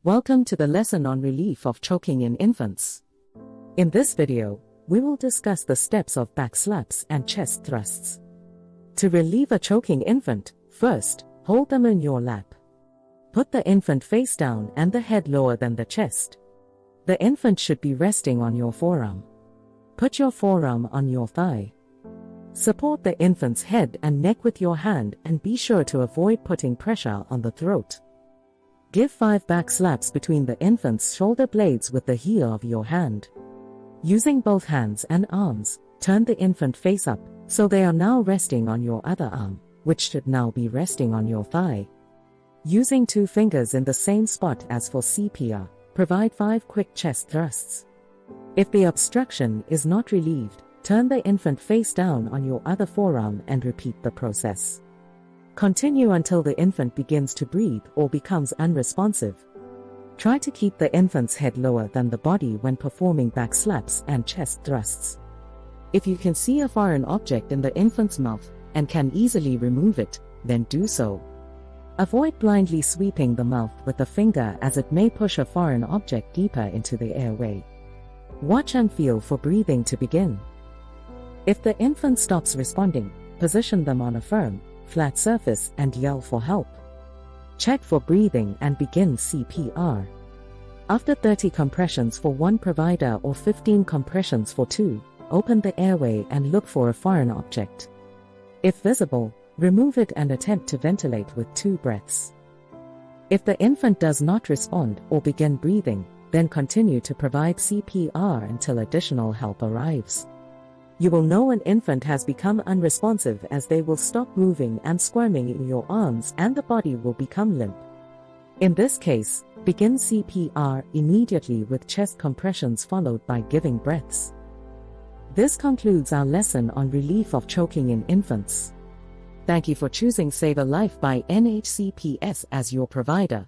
Welcome to the lesson on relief of choking in infants. In this video, we will discuss the steps of back slaps and chest thrusts. To relieve a choking infant, first, hold them in your lap. Put the infant face down and the head lower than the chest. The infant should be resting on your forearm. Put your forearm on your thigh. Support the infant's head and neck with your hand and be sure to avoid putting pressure on the throat. Give 5 back slaps between the infant's shoulder blades with the heel of your hand. Using both hands and arms, turn the infant face up, so they are now resting on your other arm, which should now be resting on your thigh. Using 2 fingers in the same spot as for CPR, provide 5 quick chest thrusts. If the obstruction is not relieved, turn the infant face down on your other forearm and repeat the process. Continue until the infant begins to breathe or becomes unresponsive. Try to keep the infant's head lower than the body when performing back slaps and chest thrusts. If you can see a foreign object in the infant's mouth and can easily remove it, then do so. Avoid blindly sweeping the mouth with the finger, as it may push a foreign object deeper into the airway. Watch and feel for breathing to begin. If the infant stops responding, position them on a firm, flat surface and yell for help. Check for breathing and begin CPR. After 30 compressions for one provider or 15 compressions for 2, open the airway and look for a foreign object. If visible, remove it and attempt to ventilate with 2 breaths. If the infant does not respond or begin breathing, then continue to provide CPR until additional help arrives. You will know an infant has become unresponsive as they will stop moving and squirming in your arms and the body will become limp. In this case, begin CPR immediately with chest compressions followed by giving breaths. This concludes our lesson on relief of choking in infants. Thank you for choosing Save a Life by NHCPS as your provider.